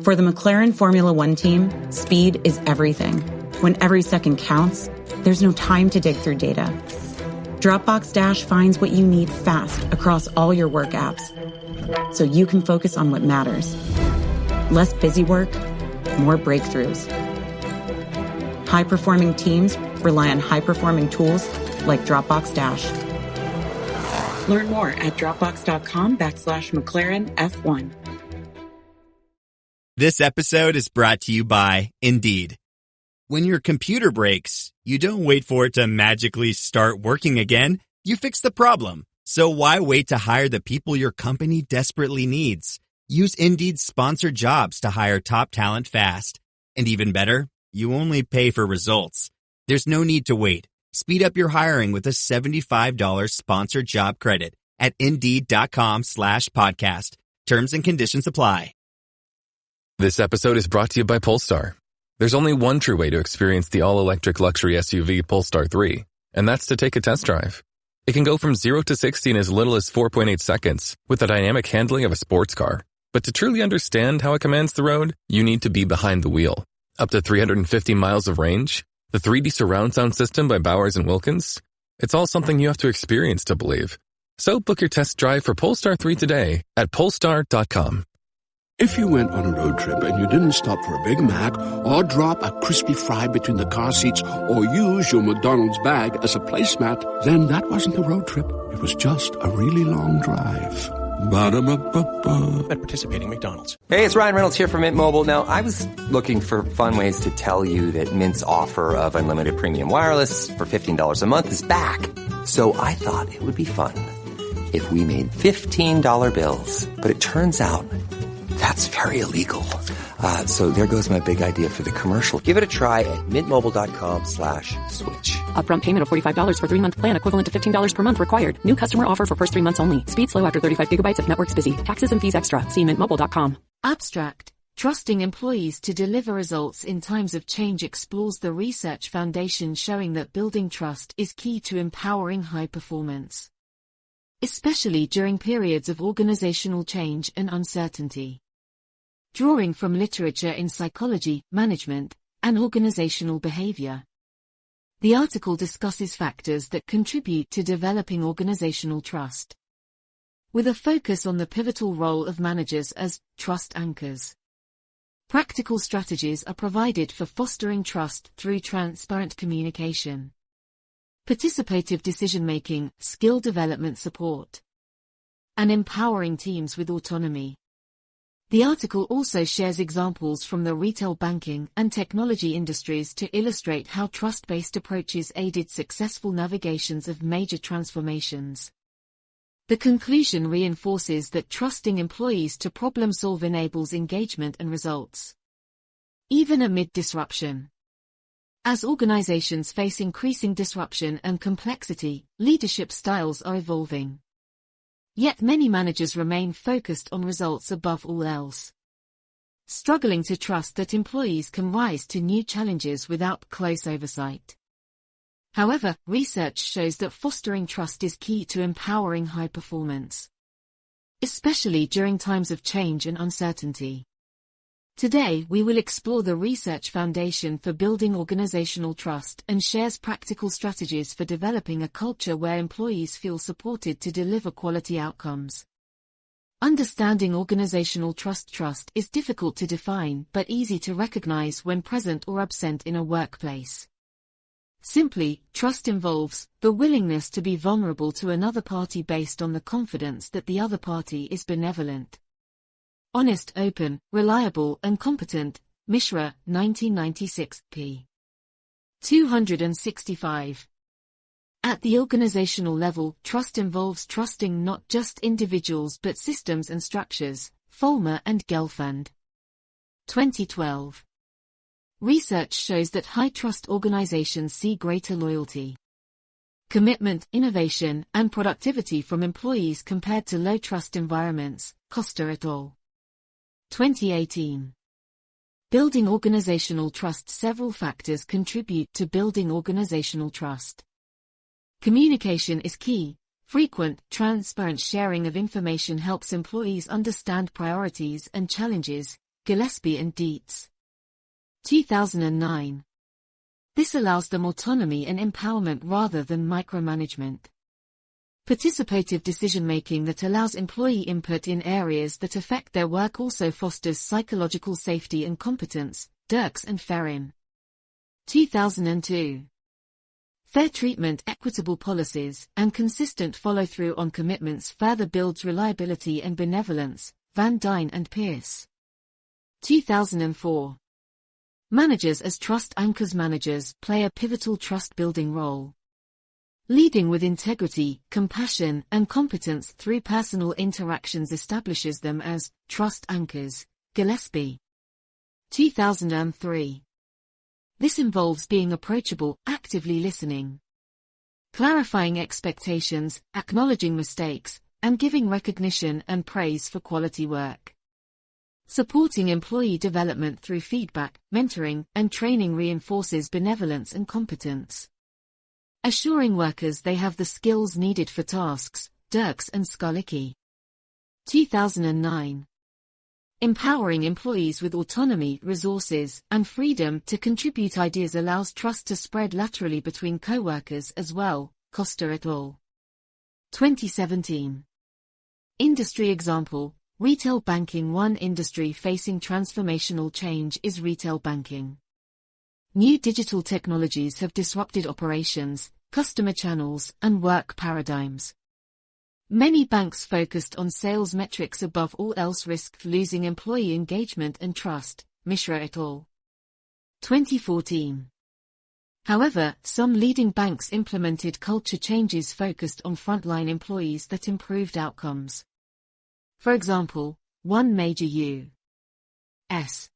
For the McLaren Formula One team, speed is everything. When every second counts, there's no time to dig through data. Dropbox Dash finds what you need fast across all your work apps, so you can focus on what matters. Less busy work, more breakthroughs. High-performing teams rely on high-performing tools like Dropbox Dash. Learn more at dropbox.com/McLaren F1. This episode is brought to you by Indeed. When your computer breaks, you don't wait for it to magically start working again. You fix the problem. So why wait to hire the people your company desperately needs? Use Indeed's sponsored jobs to hire top talent fast. And even better, you only pay for results. There's no need to wait. Speed up your hiring with a $75 sponsored job credit at Indeed.com/podcast. Terms and conditions apply. This episode is brought to you by Polestar. There's only one true way to experience the all-electric luxury SUV Polestar 3, and that's to take a test drive. It can go from 0 to 60 in as little as 4.8 seconds with the dynamic handling of a sports car. But to truly understand how it commands the road, you need to be behind the wheel. Up to 350 miles of range, the 3D surround sound system by Bowers & Wilkins. It's all something you have to experience to believe. So book your test drive for Polestar 3 today at Polestar.com. If you went on a road trip and you didn't stop for a Big Mac or drop a crispy fry between the car seats or use your McDonald's bag as a placemat, then that wasn't a road trip. It was just a really long drive. Ba-da-ba-ba-ba. At participating McDonald's. Hey, it's Ryan Reynolds here from Mint Mobile. Now, I was looking for fun ways to tell you that Mint's offer of unlimited premium wireless for $15 a month is back. So I thought it would be fun if we made $15 bills. But it turns out that's very illegal. So there goes my big idea for the commercial. Give it a try at mintmobile.com/switch. Upfront payment of $45 for 3-month plan equivalent to $15 per month required. New customer offer for first 3 months only. Speed slow after 35 gigabytes if network's busy. Taxes and fees extra. See mintmobile.com. Abstract. Trusting employees to deliver results in times of change explores the research foundation showing that building trust is key to empowering high performance, especially during periods of organizational change and uncertainty. Drawing from literature in psychology, management, and organizational behavior. The article discusses factors that contribute to developing organizational trust, with a focus on the pivotal role of managers as trust anchors. Practical strategies are provided for fostering trust through transparent communication, participative decision-making, skill development support, and empowering teams with autonomy. The article also shares examples from the retail, banking, and technology industries to illustrate how trust-based approaches aided successful navigations of major transformations. The conclusion reinforces that trusting employees to problem-solve enables engagement and results, even amid disruption. As organizations face increasing disruption and complexity, leadership styles are evolving. Yet many managers remain focused on results above all else, struggling to trust that employees can rise to new challenges without close oversight. However, research shows that fostering trust is key to empowering high performance, especially during times of change and uncertainty. Today, we will explore the research foundation for building organizational trust and shares practical strategies for developing a culture where employees feel supported to deliver quality outcomes. Understanding organizational trust is difficult to define but easy to recognize when present or absent in a workplace. Simply, trust involves the willingness to be vulnerable to another party based on the confidence that the other party is benevolent, honest, open, reliable, and competent. Mishra, 1996, p. 265. At the organizational level, trust involves trusting not just individuals but systems and structures. Fulmer and Gelfand. 2012. Research shows that high-trust organizations see greater loyalty, commitment, innovation, and productivity from employees compared to low-trust environments. Costa et al. 2018. Building organizational trust. Several factors contribute to building organizational trust. Communication is key. Frequent, transparent sharing of information helps employees understand priorities and challenges, Gillespie and Dietz. 2009. This allows them autonomy and empowerment rather than micromanagement. Participative decision-making that allows employee input in areas that affect their work also fosters psychological safety and competence, Dirks and Ferrin. 2002. Fair treatment, equitable policies, and consistent follow-through on commitments further builds reliability and benevolence, Van Dyne and Pierce. 2004. Managers as trust anchors. Managers play a pivotal trust-building role. Leading with integrity, compassion, and competence through personal interactions establishes them as trust anchors, Gillespie. 2003. This involves being approachable, actively listening, clarifying expectations, acknowledging mistakes, and giving recognition and praise for quality work. Supporting employee development through feedback, mentoring, and training reinforces benevolence and competence. Assuring workers they have the skills needed for tasks, Dirks and Skarlicki. 2009. Empowering employees with autonomy, resources, and freedom to contribute ideas allows trust to spread laterally between co-workers as well, Costa et al. 2017. Industry example, retail banking. One industry facing transformational change is retail banking. New digital technologies have disrupted operations, customer channels, and work paradigms. Many banks focused on sales metrics above all else risked losing employee engagement and trust, Mishra et al. 2014. However, some leading banks implemented culture changes focused on frontline employees that improved outcomes. For example, one major U.S.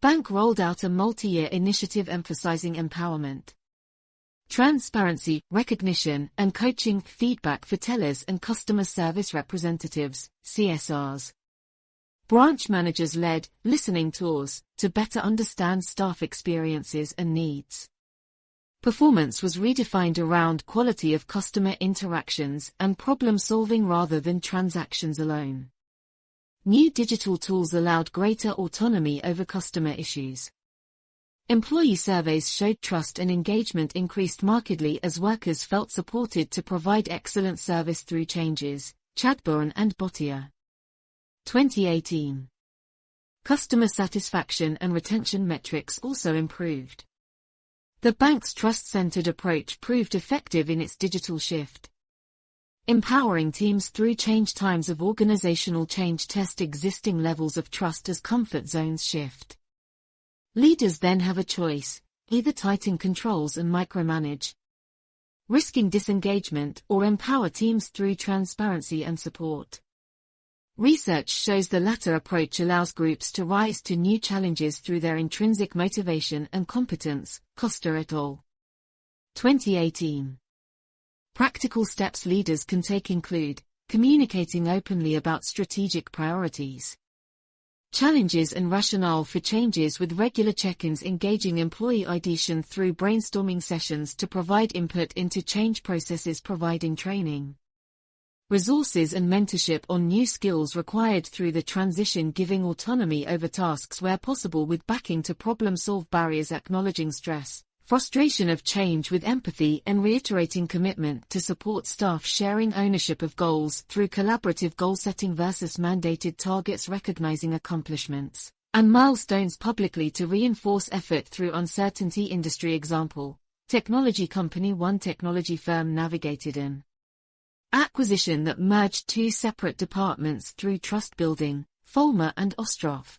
bank rolled out a multi-year initiative emphasizing empowerment, transparency, recognition, and coaching feedback for tellers and customer service representatives, CSRs. Branch managers led listening tours to better understand staff experiences and needs. Performance was redefined around quality of customer interactions and problem-solving rather than transactions alone. New digital tools allowed greater autonomy over customer issues. Employee surveys showed trust and engagement increased markedly as workers felt supported to provide excellent service through changes, Chadbourne and Bottier. 2018. Customer satisfaction and retention metrics also improved. The bank's trust-centered approach proved effective in its digital shift. Empowering teams through change times of organizational change test existing levels of trust as comfort zones shift. Leaders then have a choice, either tighten controls and micromanage, risking disengagement, or empower teams through transparency and support. Research shows the latter approach allows groups to rise to new challenges through their intrinsic motivation and competence, Costa et al. 2018. Practical steps leaders can take include communicating openly about strategic priorities, challenges and rationale for changes with regular check-ins, engaging employee ideation through brainstorming sessions to provide input into change processes, providing training, resources and mentorship on new skills required through the transition, giving autonomy over tasks where possible with backing to problem-solve barriers, acknowledging stress, frustration of change with empathy, and reiterating commitment to support staff, sharing ownership of goals through collaborative goal setting versus mandated targets, recognizing accomplishments and milestones publicly to reinforce effort through uncertainty. Industry example, technology company. One technology firm navigated an acquisition that merged two separate departments through trust building, Folmer and Ostroff.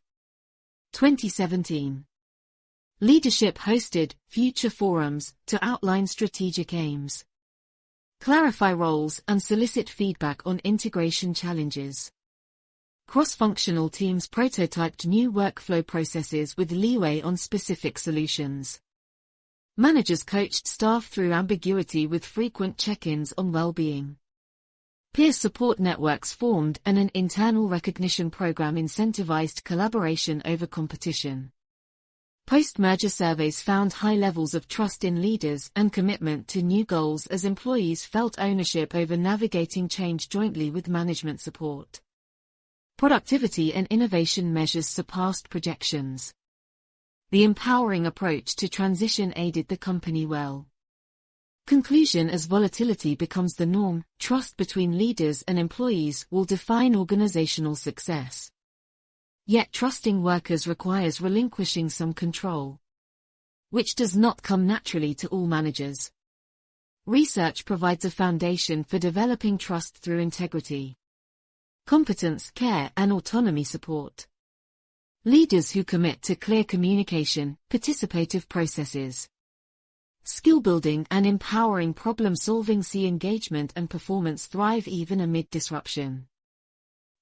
2017. Leadership hosted future forums to outline strategic aims, clarify roles, and solicit feedback on integration challenges. Cross-functional teams prototyped new workflow processes with leeway on specific solutions. Managers coached staff through ambiguity with frequent check-ins on well-being. Peer support networks formed and an internal recognition program incentivized collaboration over competition. Post-merger surveys found high levels of trust in leaders and commitment to new goals as employees felt ownership over navigating change jointly with management support. Productivity and innovation measures surpassed projections. The empowering approach to transition aided the company well. Conclusion: as volatility becomes the norm, trust between leaders and employees will define organizational success. Yet trusting workers requires relinquishing some control, which does not come naturally to all managers. Research provides a foundation for developing trust through integrity, competence, care, and autonomy support. Leaders who commit to clear communication, participative processes, skill building, and empowering problem-solving see engagement and performance thrive even amid disruption.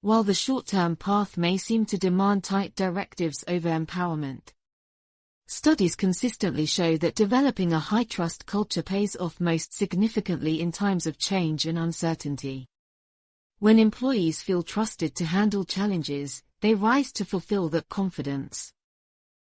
While the short-term path may seem to demand tight directives over empowerment, studies consistently show that developing a high-trust culture pays off most significantly in times of change and uncertainty. When employees feel trusted to handle challenges, they rise to fulfill that confidence.